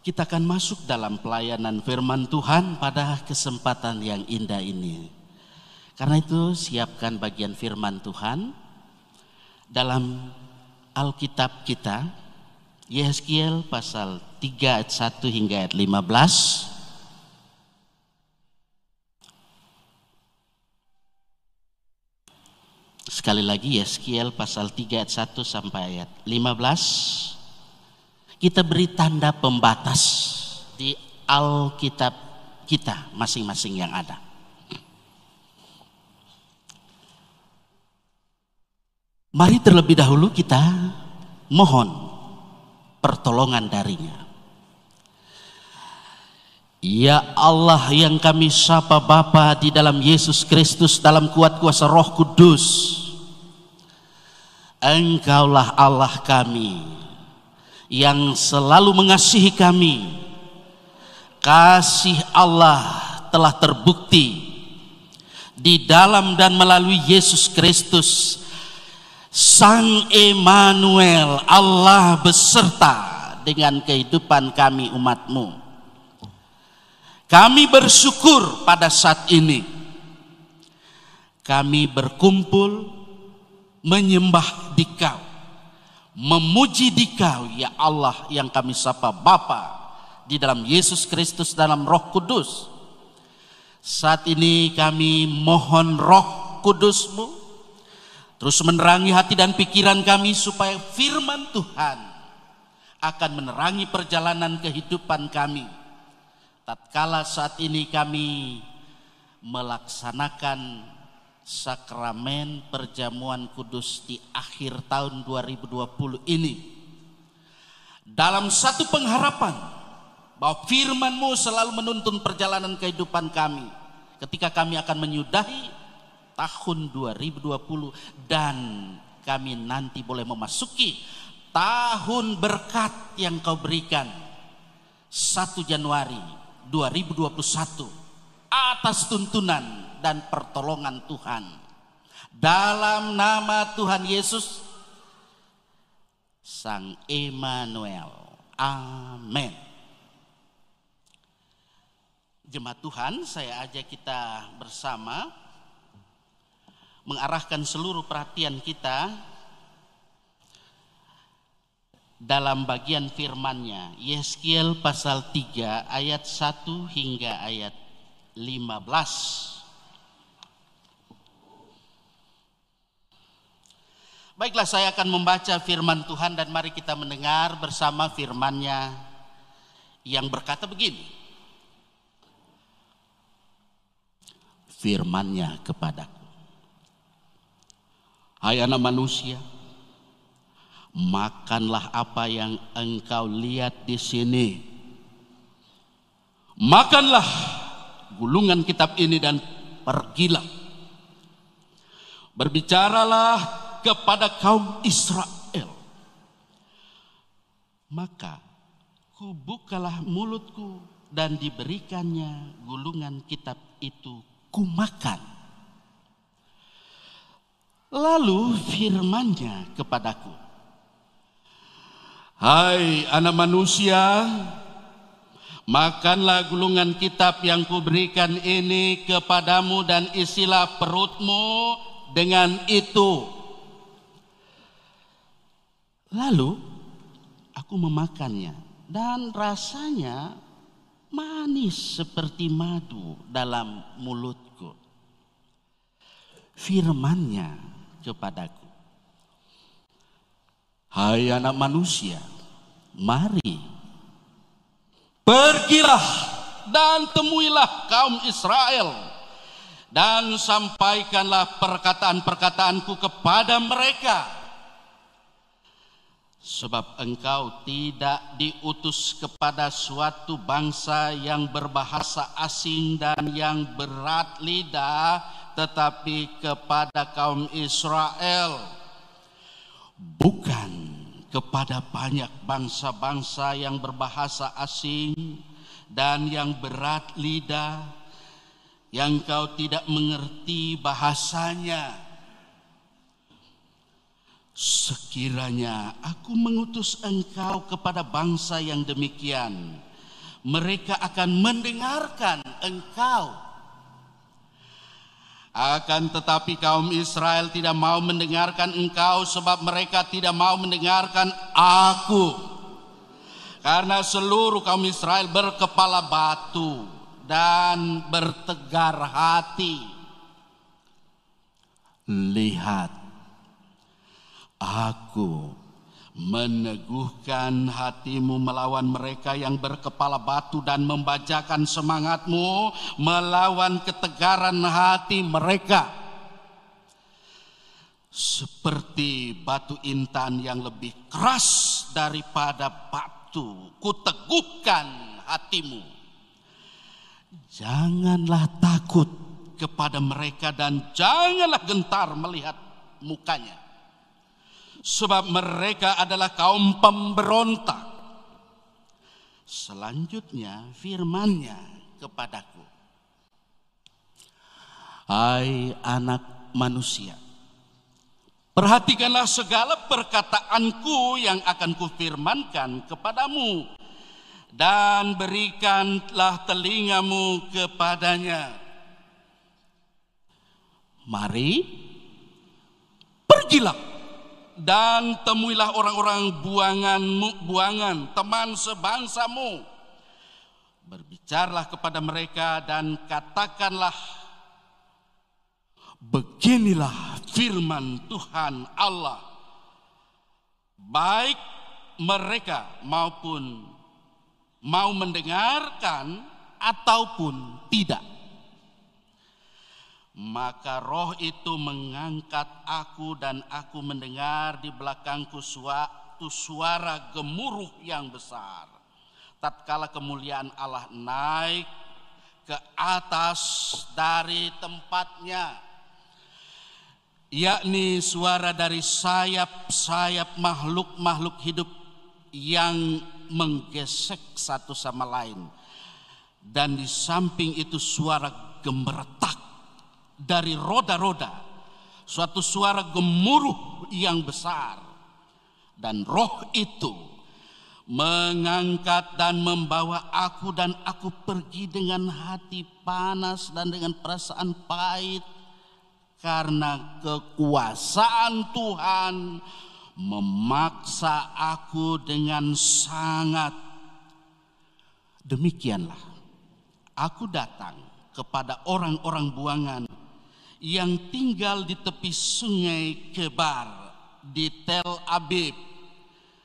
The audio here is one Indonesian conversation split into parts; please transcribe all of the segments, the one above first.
Kita akan masuk dalam pelayanan firman Tuhan pada kesempatan yang indah ini. Karena itu siapkan bagian firman Tuhan dalam Alkitab kita, Yehezkiel pasal 3 ayat 1 hingga ayat 15. Sekali lagi Yehezkiel pasal 3 ayat 1 sampai ayat 15. Kita beri tanda pembatas di Alkitab kita masing-masing yang ada. Mari terlebih dahulu kita mohon pertolongan darinya. Ya Allah yang kami sapa Bapa di dalam Yesus Kristus dalam kuat kuasa Roh Kudus, Engkaulah Allah kami yang selalu mengasihi kami. Kasih Allah telah terbukti di dalam dan melalui Yesus Kristus, Sang Immanuel, Allah beserta dengan kehidupan kami umat-Mu. Kami bersyukur pada saat ini kami berkumpul menyembah Dikau, memuji Dikau, ya Allah yang kami sapa Bapa di dalam Yesus Kristus dalam Roh Kudus. Saat ini kami mohon Roh Kudus-Mu terus menerangi hati dan pikiran kami supaya firman Tuhan akan menerangi perjalanan kehidupan kami. Tatkala saat ini kami melaksanakan sakramen perjamuan kudus di akhir tahun 2020 ini, dalam satu pengharapan bahwa firman-Mu selalu menuntun perjalanan kehidupan kami ketika kami akan menyudahi tahun 2020 dan kami nanti boleh memasuki tahun berkat yang Kau berikan 1 Januari 2021 atas tuntunan dan pertolongan Tuhan. Dalam nama Tuhan Yesus, Sang Immanuel. Amin. Jemaat Tuhan, saya ajak kita bersama mengarahkan seluruh perhatian kita dalam bagian firman-Nya, Yehezkiel pasal 3 ayat 1 hingga ayat 15. Baiklah, saya akan membaca firman Tuhan dan mari kita mendengar bersama firman-Nya yang berkata begini. Firman-Nya kepadaku, hai anak manusia, makanlah apa yang engkau lihat di sini. Makanlah gulungan kitab ini dan pergilah. Berbicaralah kepada kaum Israel. Maka kubukalah mulutku dan diberikannya gulungan kitab itu kumakan. Lalu firman-Nya kepadaku, hai anak manusia, makanlah gulungan kitab yang kuberikan ini kepadamu dan isilah perutmu dengan itu. Lalu aku memakannya dan rasanya manis seperti madu dalam mulutku. Firman-Nya kepadaku, hai anak manusia, mari pergilah dan temuilah kaum Israel dan sampaikanlah perkataan-perkataanku kepada mereka. Sebab engkau tidak diutus kepada suatu bangsa yang berbahasa asing dan yang berat lidah, tetapi kepada kaum Israel, bukan kepada banyak bangsa-bangsa yang berbahasa asing dan yang berat lidah, yang kau tidak mengerti bahasanya. Sekiranya aku mengutus engkau kepada bangsa yang demikian, mereka akan mendengarkan engkau. Akan tetapi kaum Israel tidak mau mendengarkan engkau, sebab mereka tidak mau mendengarkan aku. Karena seluruh kaum Israel berkepala batu dan bertegar hati. Lihat, aku meneguhkan hatimu melawan mereka yang berkepala batu dan membajakan semangatmu melawan ketegaran hati mereka. Seperti batu intan yang lebih keras daripada batu, kuteguhkan hatimu. Janganlah takut kepada mereka dan janganlah gentar melihat mukanya. Sebab mereka adalah kaum pemberontak. Selanjutnya firman-Nya kepadaku. Hai anak manusia, perhatikanlah segala perkataanku yang akan kufirmankan kepadamu, dan berikanlah telingamu kepadanya. Mari, pergilah dan temuilah orang-orang buangan, teman sebangsamu. Berbicaralah kepada mereka dan katakanlah, beginilah firman Tuhan Allah. Baik mereka maupun mau mendengarkan ataupun tidak. Maka roh itu mengangkat aku dan aku mendengar di belakangku suatu suara gemuruh yang besar. Tatkala kemuliaan Allah naik ke atas dari tempatnya, yakni suara dari sayap-sayap makhluk-makhluk hidup yang menggesek satu sama lain. Dan di samping itu suara gemeretak dari roda-roda, suatu suara gemuruh yang besar. Dan roh itu mengangkat dan membawa aku, dan aku pergi dengan hati panas dan dengan perasaan pahit, karena kekuasaan Tuhan memaksa aku dengan sangat. Demikianlah aku datang kepada orang-orang buangan yang tinggal di tepi sungai Kebar di Tel Abib,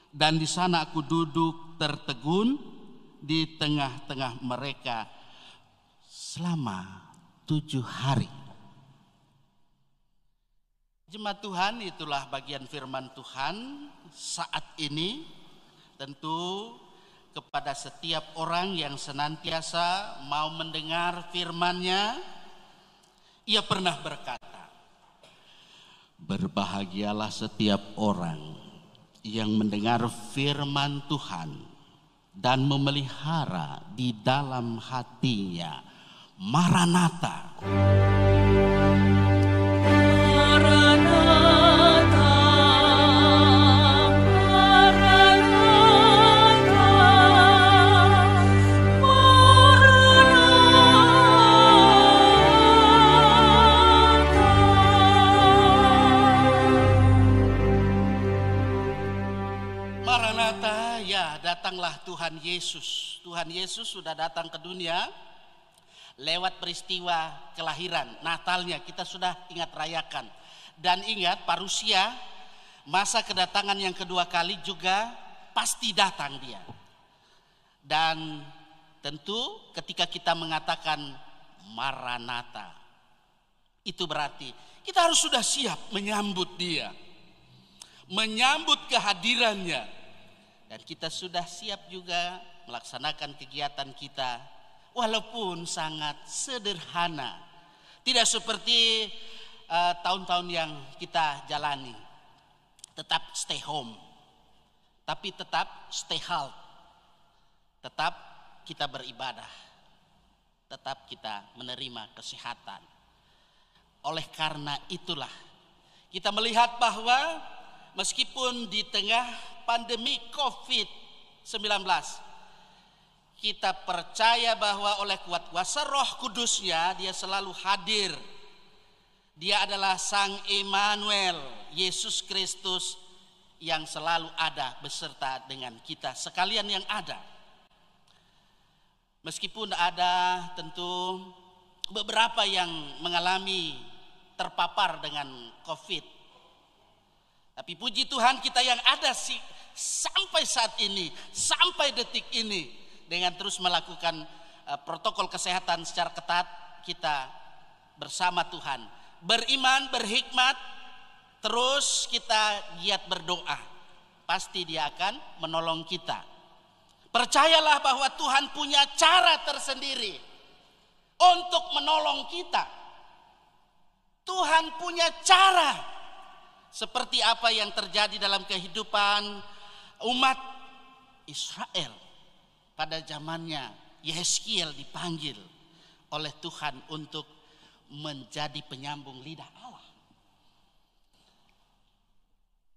dan di sana aku duduk tertegun di tengah-tengah mereka selama 7 hari. Jemaat Tuhan, itulah bagian firman Tuhan saat ini. Tentu kepada setiap orang yang senantiasa mau mendengar firman-Nya, ia pernah berkata, berbahagialah setiap orang yang mendengar firman Tuhan dan memelihara di dalam hatinya. Maranatha. Maranatha, ya, datanglah Tuhan Yesus. Tuhan Yesus sudah datang ke dunia lewat peristiwa kelahiran, Natalnya kita sudah ingat rayakan. Dan ingat, parusia, masa kedatangan yang kedua kali juga pasti datang dia. Dan tentu ketika kita mengatakan Maranatha, itu berarti kita harus sudah siap menyambut dia, menyambut kehadirannya. Dan kita sudah siap juga melaksanakan kegiatan kita, walaupun sangat sederhana. Tidak seperti tahun-tahun yang kita jalani. Tetap stay home, tapi tetap stay health. Tetap kita beribadah, tetap kita menerima kesehatan. Oleh karena itulah kita melihat bahwa meskipun di tengah pandemi COVID-19, kita percaya bahwa oleh kuat kuasa Roh Kudusnya dia selalu hadir. Dia adalah Sang Immanuel, Yesus Kristus yang selalu ada beserta dengan kita sekalian yang ada. Meskipun ada tentu beberapa yang mengalami terpapar dengan COVID. Tapi puji Tuhan kita yang ada sih sampai saat ini, sampai detik ini dengan terus melakukan protokol kesehatan secara ketat, kita bersama Tuhan. Beriman, berhikmat, terus kita giat berdoa. Pasti dia akan menolong kita. Percayalah bahwa Tuhan punya cara tersendiri untuk menolong kita. Tuhan punya cara. Seperti apa yang terjadi dalam kehidupan umat Israel. Pada zamannya Yehezkiel dipanggil oleh Tuhan untuk menjadi penyambung lidah Allah.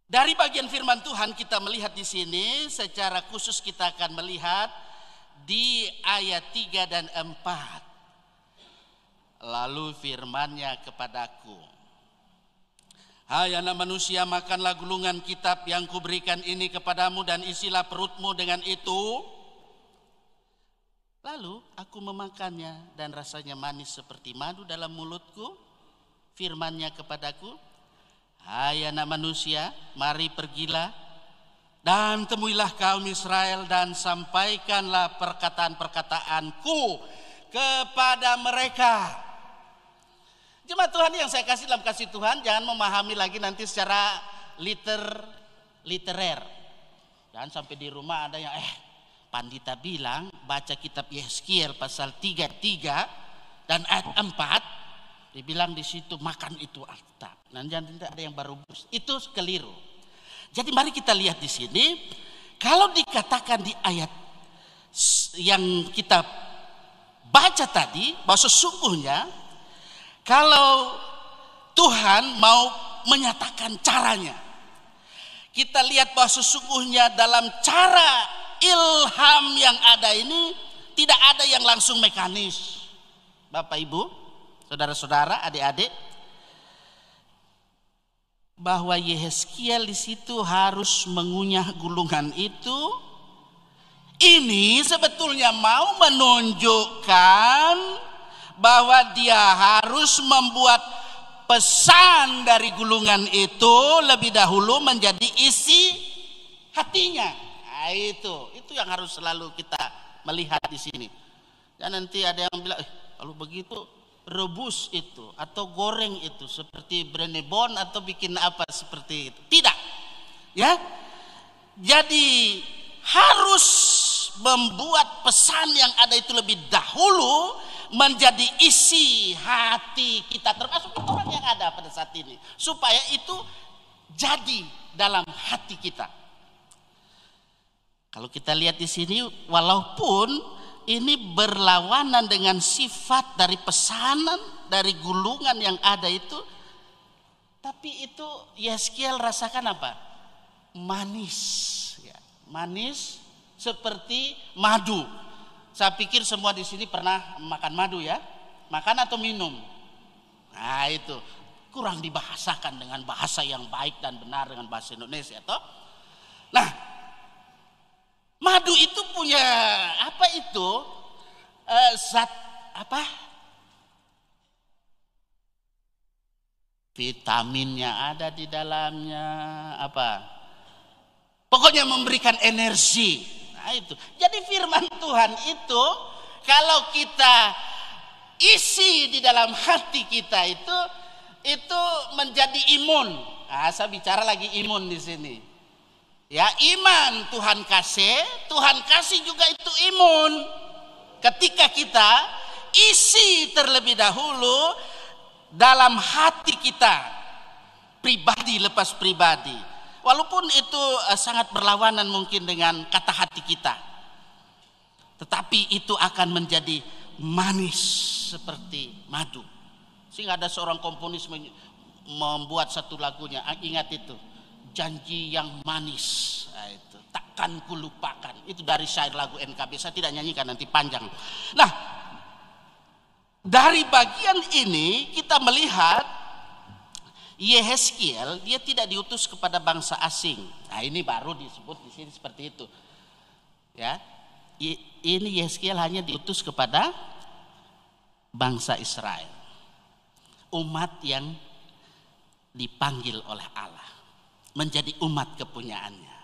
Dari bagian firman Tuhan kita melihat di sini, secara khusus kita akan melihat di ayat 3 dan 4. Lalu firman-Nya kepadaku, hai anak manusia, makanlah gulungan kitab yang kuberikan ini kepadamu dan isilah perutmu dengan itu. Lalu aku memakannya dan rasanya manis seperti madu dalam mulutku. Firman-Nya kepadaku, hai anak manusia, mari pergilah dan temuilah kaum Israel dan sampaikanlah perkataan-perkataanku kepada mereka. Jemaat Tuhan yang saya kasih dalam kasih Tuhan, jangan memahami lagi nanti secara literer. Dan sampai di rumah ada yang Pandita bilang baca kitab Yehezkiel pasal 33 dan ayat 4, dibilang di situ makan itu Alkitab. Nanti ada yang baru, itu keliru. Jadi mari kita lihat di sini, kalau dikatakan di ayat yang kita baca tadi bahwa sesungguhnya kalau Tuhan mau menyatakan caranya, kita lihat bahwa sesungguhnya dalam cara ilham yang ada ini tidak ada yang langsung mekanis. Bapak Ibu, saudara-saudara, adik-adik, bahwa Yehezkiel di situ harus mengunyah gulungan itu. Ini sebetulnya mau menunjukkan bahwa dia harus membuat pesan dari gulungan itu lebih dahulu menjadi isi hatinya. Nah, itu yang harus selalu kita melihat di sini. Dan nanti ada yang bilang, kalau begitu rebus itu atau goreng itu seperti brenebon atau bikin apa seperti itu. Tidak. Ya. Jadi harus membuat pesan yang ada itu lebih dahulu menjadi isi hati kita, termasuk orang yang ada pada saat ini, supaya itu jadi dalam hati kita. Kalau kita lihat di sini, walaupun ini berlawanan dengan sifat dari pesanan dari gulungan yang ada itu, tapi itu Yehezkiel rasakan apa? Manis, ya. Manis seperti madu. Saya pikir semua di sini pernah makan madu ya, makan atau minum. Nah itu kurang dibahasakan dengan bahasa yang baik dan benar dengan bahasa Indonesia, toh. Nah, madu itu punya apa itu? Zat apa? Vitaminnya ada di dalamnya, apa? Pokoknya memberikan energi. Nah itu. Jadi firman Tuhan itu kalau kita isi di dalam hati kita itu menjadi imun. Nah, saya bicara lagi imun di sini. Ya, iman Tuhan kasih juga itu imun. Ketika kita isi terlebih dahulu dalam hati kita, pribadi lepas pribadi. Walaupun itu sangat berlawanan mungkin dengan kata hati kita, tetapi itu akan menjadi manis seperti madu. Sehingga ada seorang komponis membuat satu lagunya, ingat itu, janji yang manis. Nah, itu takkan kulupakan. Itu dari syair lagu NKB. Saya tidak nyanyikan, nanti panjang. Nah, dari bagian ini kita melihat Yehezkiel dia tidak diutus kepada bangsa asing. Nah, ini baru disebut di sini seperti itu. Ya. Ini Yehezkiel hanya diutus kepada bangsa Israel. Umat yang dipanggil oleh Allah menjadi umat kepunyaannya.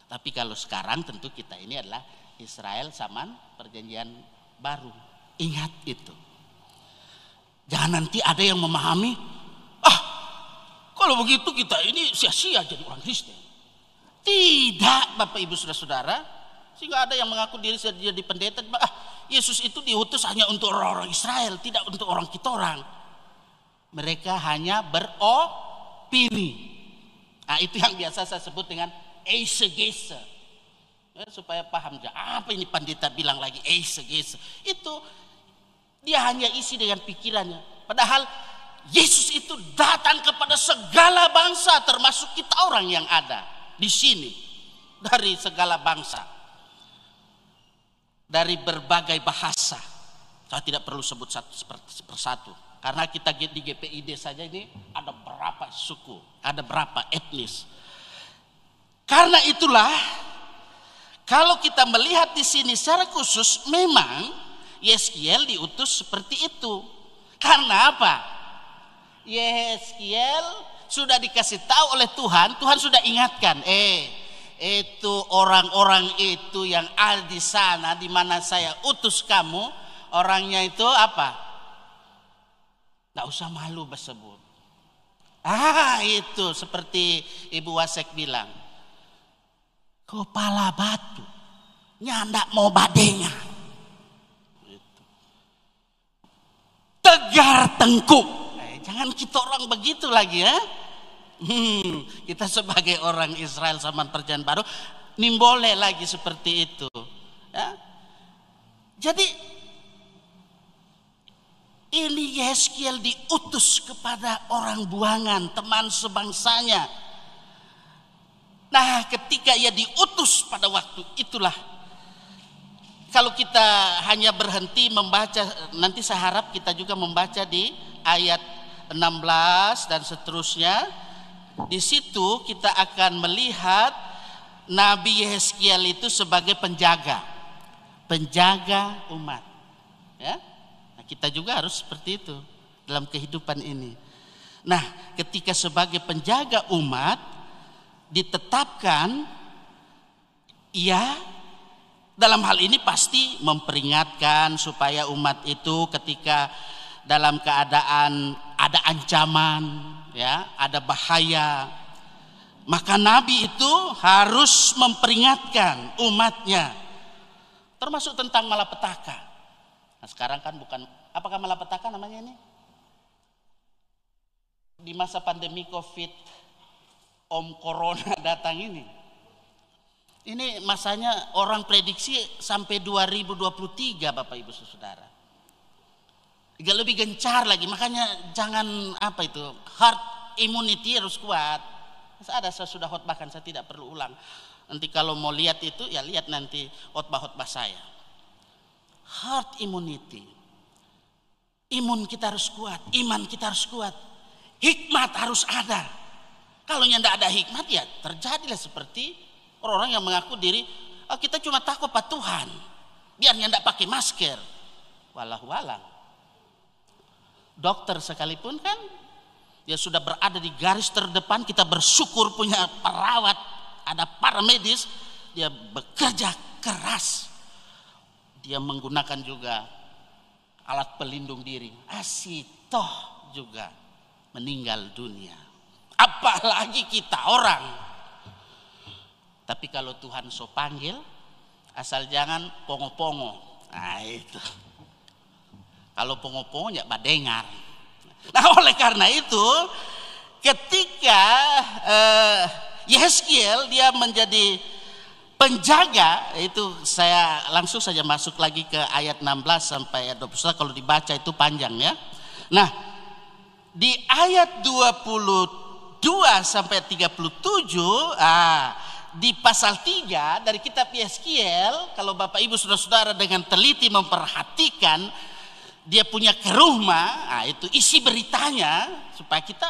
Tapi kalau sekarang tentu kita ini adalah Israel zaman perjanjian baru. Ingat itu. Jangan nanti ada yang memahami, kalau begitu kita ini sia-sia jadi orang Kristen. Tidak, Bapak Ibu Saudara-saudara. Sehingga ada yang mengaku diri jadi pendeta. Yesus itu diutus hanya untuk orang-orang Israel, tidak untuk orang kita orang. Mereka hanya beropini. Nah, itu yang biasa saya sebut dengan eisegese. Ya, supaya paham, apa ini pendeta bilang lagi eisegese. Itu dia hanya isi dengan pikirannya. Padahal Yesus itu datang kepada segala bangsa, termasuk kita orang yang ada di sini, dari segala bangsa, dari berbagai bahasa. Saya tidak perlu sebut satu persatu, karena kita di GPID saja ini ada berapa suku, ada berapa etnis. Karena itulah, kalau kita melihat di sini secara khusus, memang Yehezkiel diutus seperti itu. Karena apa? Yehezkiel sudah dikasih tahu oleh Tuhan, Tuhan sudah ingatkan, itu orang-orang itu yang ada di sana di mana saya utus kamu, orangnya itu apa? Nggak usah malu bersebut. Itu seperti Ibu Wasek bilang, kepala batu, nyandak mau badengan. Tegar tengkuk. Jangan kita orang begitu lagi ya. Kita sebagai orang Israel zaman perjanjian baru boleh lagi seperti itu ya. Jadi ini Yehezkiel diutus kepada orang buangan, teman sebangsanya. Nah, ketika ia diutus pada waktu itulah, kalau kita hanya berhenti membaca, nanti saya harap kita juga membaca di ayat 16 dan seterusnya. Di situ kita akan melihat Nabi Yehezkiel itu sebagai penjaga umat. Ya, nah, kita juga harus seperti itu dalam kehidupan ini. Nah, ketika sebagai penjaga umat ditetapkan, dalam hal ini pasti memperingatkan supaya umat itu ketika dalam keadaan ada ancaman, ya, ada bahaya, maka Nabi itu harus memperingatkan umatnya, termasuk tentang malapetaka. Nah, sekarang kan bukan, apakah malapetaka namanya ini? Di masa pandemi COVID, Corona datang ini. Ini masanya orang prediksi sampai 2023 Bapak Ibu Saudara. Agak lebih gencar lagi, makanya jangan herd immunity harus kuat. Saya sudah khotbahkan, saya tidak perlu ulang. Nanti kalau mau lihat itu ya lihat nanti khotbah saya. Herd immunity. Imun kita harus kuat, iman kita harus kuat. Hikmat harus ada. Kalau tidak ada hikmat ya terjadilah seperti orang-orang yang mengaku diri, kita cuma takut pada Tuhan, biarnya tidak pakai masker. Walau-walau. Dokter sekalipun kan, dia sudah berada di garis terdepan, kita bersyukur punya perawat, ada paramedis, dia bekerja keras. Dia menggunakan juga alat pelindung diri. Toh juga meninggal dunia. Apalagi kita orang. Tapi kalau Tuhan so panggil, asal jangan pongo-pongo. Nah itu. Kalau pongo-pongo ya badengar. Nah oleh karena itu, ketika Yehezkiel dia menjadi penjaga, itu saya langsung saja masuk lagi ke ayat 16 sampai ayat 21. Kalau dibaca itu panjang ya. Nah di ayat 22 sampai 37, di pasal 3 dari kitab Yeskiel, kalau Bapak Ibu Saudara-saudara dengan teliti memperhatikan dia punya kerumah, nah itu isi beritanya supaya kita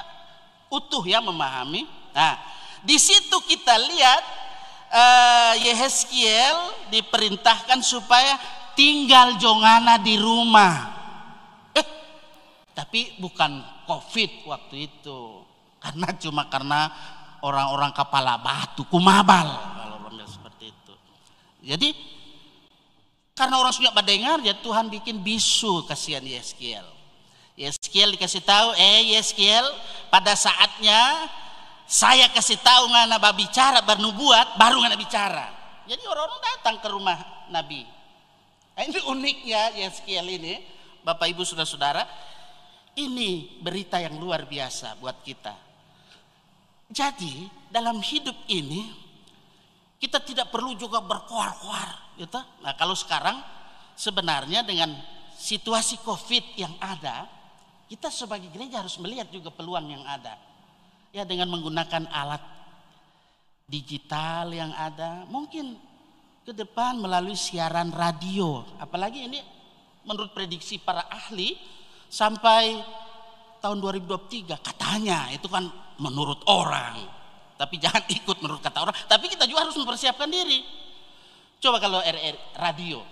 utuh ya memahami. Nah, di situ kita lihat Yeskiel diperintahkan supaya tinggal jongana di rumah. Tapi bukan COVID waktu itu, karena orang-orang kepala batu, kumabal kalau orang seperti itu. Jadi karena orang sudah mendengar, ya Tuhan bikin bisu kasihan Yeskiel. Yeskiel dikasih tahu, Yeskiel, pada saatnya saya kasih tahu ngana bicara bernubuat, baru ngana bicara. Jadi orang-orang datang ke rumah Nabi. Ini uniknya Yeskiel ini, Bapak Ibu Saudara-saudara, ini berita yang luar biasa buat kita. Jadi dalam hidup ini kita tidak perlu juga berkoar-koar, gitu. Nah, kalau sekarang sebenarnya dengan situasi COVID yang ada, kita sebagai gereja harus melihat juga peluang yang ada. Ya, dengan menggunakan alat digital yang ada, mungkin ke depan melalui siaran radio. Apalagi ini menurut prediksi para ahli sampai tahun 2023 katanya, itu kan menurut orang. Tapi jangan ikut menurut kata orang. Tapi kita juga harus mempersiapkan diri. Coba kalau radio,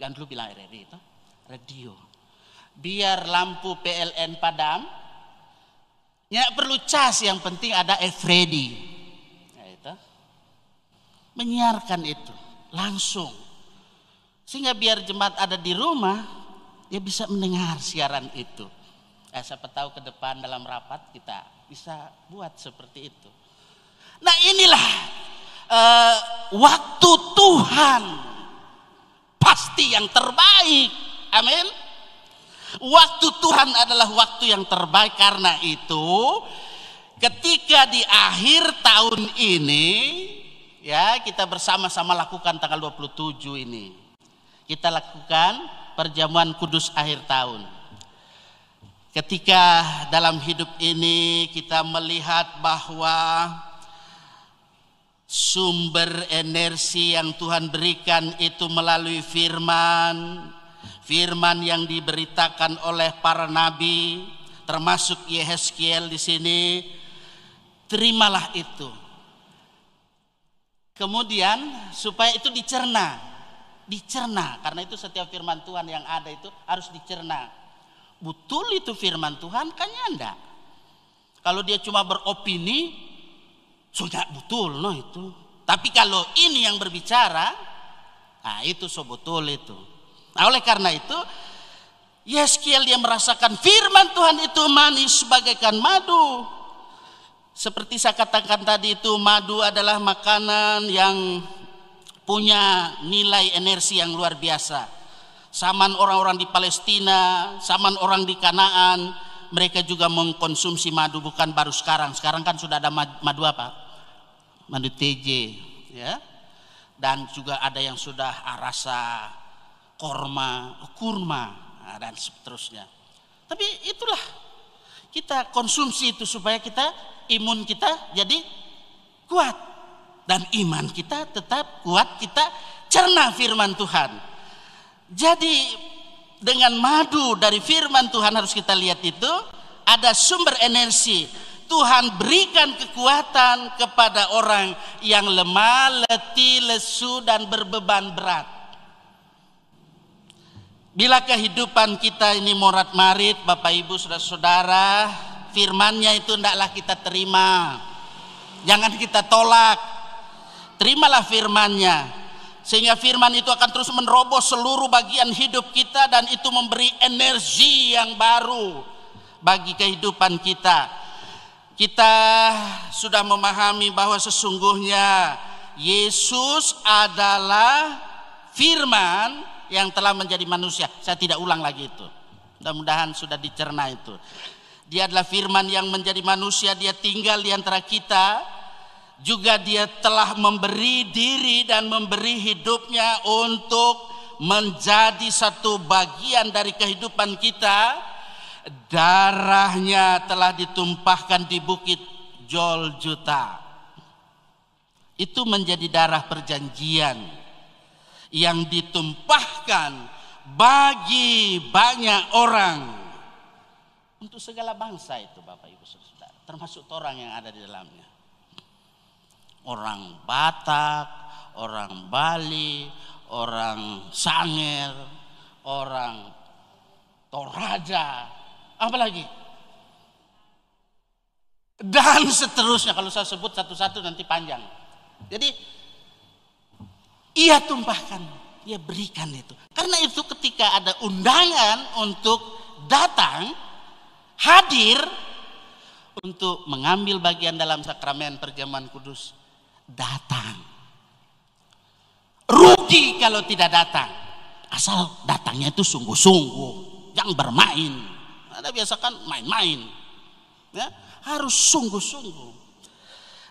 jangan dulu bilang RRI itu, radio. Biar lampu PLN padam, nggak perlu cas, yang penting ada F-ready. Nah, itu. Menyiarkan itu langsung. Sehingga biar jemaat ada di rumah, dia bisa mendengar siaran itu. Siapa tahu ke depan dalam rapat kita bisa buat seperti itu. Nah, inilah waktu Tuhan pasti yang terbaik. Amin. Waktu Tuhan adalah waktu yang terbaik. Karena itu ketika di akhir tahun ini, ya, kita bersama-sama lakukan tanggal 27 ini. Kita lakukan perjamuan kudus akhir tahun. Ketika dalam hidup ini kita melihat bahwa sumber energi yang Tuhan berikan itu melalui firman yang diberitakan oleh para nabi, termasuk Yeskiel di sini. Terimalah itu. Kemudian supaya itu dicerna, karena itu setiap firman Tuhan yang ada itu harus dicerna. Betul itu firman Tuhan? Kayaknya enggak. Kalau dia cuma beropini, sudah betul, no itu. Tapi kalau ini yang berbicara, nah itu so betul itu. Nah, oleh karena itu, Yeskiel dia merasakan firman Tuhan itu manis bagaikan madu. Seperti saya katakan tadi itu, madu adalah makanan yang punya nilai energi yang luar biasa. Zaman orang-orang di Palestina, zaman orang di Kanaan, mereka juga mengkonsumsi madu, bukan baru sekarang. Sekarang kan sudah ada madu apa? Madu TJ, ya. Dan juga ada yang sudah rasa kurma, dan seterusnya. Tapi itulah kita konsumsi itu supaya kita imun kita jadi kuat dan iman kita tetap kuat. Kita cerna firman Tuhan. Jadi dengan madu dari firman Tuhan harus kita lihat itu ada sumber energi. Tuhan berikan kekuatan kepada orang yang lemah, letih, lesu dan berbeban berat. Bila kehidupan kita ini morat-marit, Bapak Ibu Saudara-saudara, firman-Nya itu hendaklah kita terima. Jangan kita tolak. Terimalah firman-Nya. Sehingga firman itu akan terus menerobos seluruh bagian hidup kita dan itu memberi energi yang baru bagi kehidupan kita. Kita sudah memahami bahwa sesungguhnya Yesus adalah firman yang telah menjadi manusia. Saya tidak ulang lagi itu. Mudah-mudahan sudah dicerna itu. Dia adalah firman yang menjadi manusia, dia tinggal di antara kita. Juga dia telah memberi diri dan memberi hidupnya untuk menjadi satu bagian dari kehidupan kita. Darahnya telah ditumpahkan di bukit Golgota. Itu menjadi darah perjanjian yang ditumpahkan bagi banyak orang untuk segala bangsa itu, Bapak Ibu Saudara, termasuk orang yang ada di dalamnya. Orang Batak, orang Bali, orang Sangir, orang Toraja, apalagi, dan seterusnya. Kalau saya sebut satu-satu nanti panjang. Jadi ia tumpahkan, ia berikan itu. Karena itu ketika ada undangan untuk datang, hadir untuk mengambil bagian dalam sakramen perjamuan kudus, datang. Rugi kalau tidak datang. Asal datangnya itu sungguh-sungguh, jangan bermain. Ada biasa kan main-main. Ya, harus sungguh-sungguh.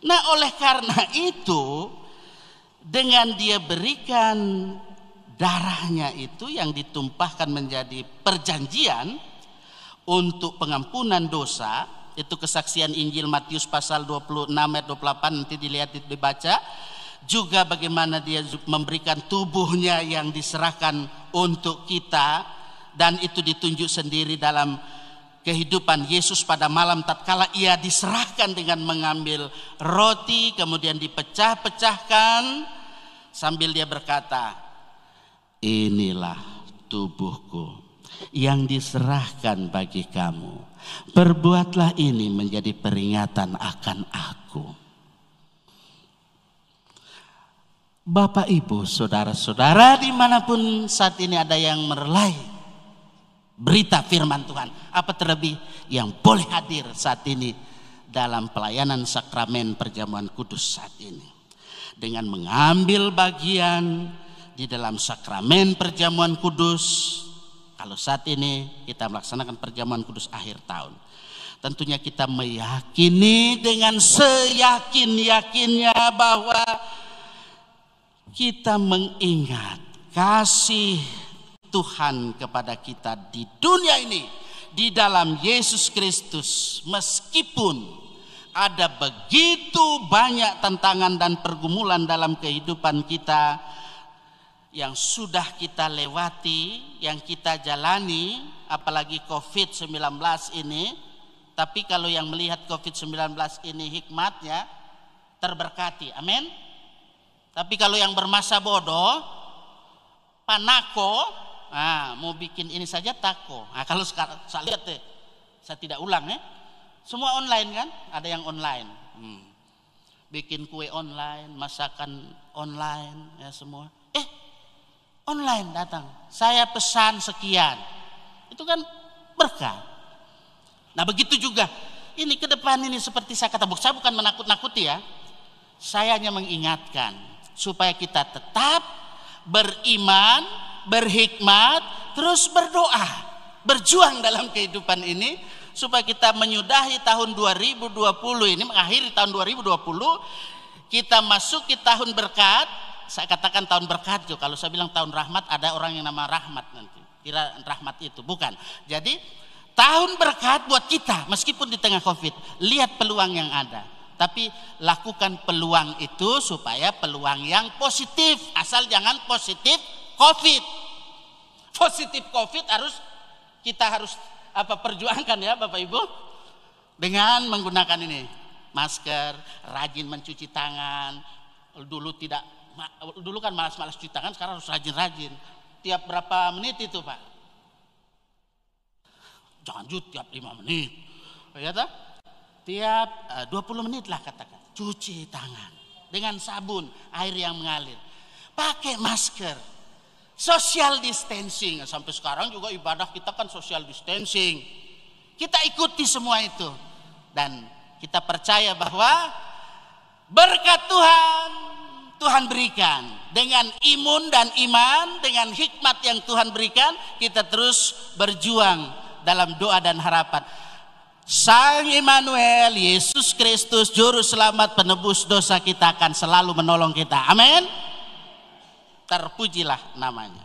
Nah, oleh karena itu, dengan dia berikan darahnya itu yang ditumpahkan menjadi perjanjian untuk pengampunan dosa, itu kesaksian Injil Matius pasal 26 ayat 28, nanti dilihat dibaca. Juga bagaimana dia memberikan tubuhnya yang diserahkan untuk kita, dan itu ditunjuk sendiri dalam kehidupan Yesus pada malam tatkala ia diserahkan dengan mengambil roti kemudian dipecah-pecahkan sambil dia berkata, inilah tubuhku yang diserahkan bagi kamu, perbuatlah ini menjadi peringatan akan aku. Bapak Ibu saudara-saudara dimanapun saat ini ada yang merelai berita firman Tuhan, apa terlebih yang boleh hadir saat ini dalam pelayanan sakramen perjamuan kudus saat ini, dengan mengambil bagian di dalam sakramen perjamuan kudus. Kalau saat ini kita melaksanakan perjamuan kudus akhir tahun, tentunya kita meyakini dengan seyakin-yakinnya bahwa kita mengingat kasih Tuhan kepada kita di dunia ini di dalam Yesus Kristus. Meskipun ada begitu banyak tantangan dan pergumulan dalam kehidupan kita yang sudah kita lewati, yang kita jalani, apalagi COVID-19 ini. Tapi kalau yang melihat COVID-19 ini hikmatnya terberkati, amin. Tapi kalau yang bermasa bodoh, panako, mau bikin ini saja tako. Kalau sekarang saya lihat saya tidak ulang semua online kan, ada yang online, bikin kue online, masakan online, ya semua. Online datang, saya pesan sekian, itu kan berkah. Nah begitu juga ini ke depan ini seperti saya kata, saya bukan menakut-nakuti ya, saya hanya mengingatkan supaya kita tetap beriman, berhikmat, terus berdoa, berjuang dalam kehidupan ini supaya kita menyudahi tahun 2020 ini, mengakhiri tahun 2020, kita masuk ke tahun berkat. Saya katakan tahun berkat, kalau saya bilang tahun rahmat, ada orang yang nama rahmat nanti, kira rahmat itu bukan. Jadi tahun berkat buat kita meskipun di tengah Covid, lihat peluang yang ada. Tapi lakukan peluang itu supaya peluang yang positif, asal jangan positif COVID. Positif COVID kita harus perjuangkan ya Bapak Ibu, dengan menggunakan ini masker, rajin mencuci tangan. Dulu kan malas-malas cuci tangan, sekarang harus rajin-rajin. Tiap berapa menit itu Pak? Jangan tiap 5 menit. Ya tak? Tiap 20 menit lah katakan, cuci tangan dengan sabun, air yang mengalir, pakai masker, social distancing. Sampai sekarang juga ibadah kita kan social distancing. Kita ikuti semua itu, dan kita percaya bahwa berkat Tuhan berikan. Dengan imun dan iman, dengan hikmat yang Tuhan berikan, kita terus berjuang dalam doa dan harapan. Sang Immanuel, Yesus Kristus, Juru Selamat penebus dosa kita, akan selalu menolong kita. Amin. Terpujilah namanya.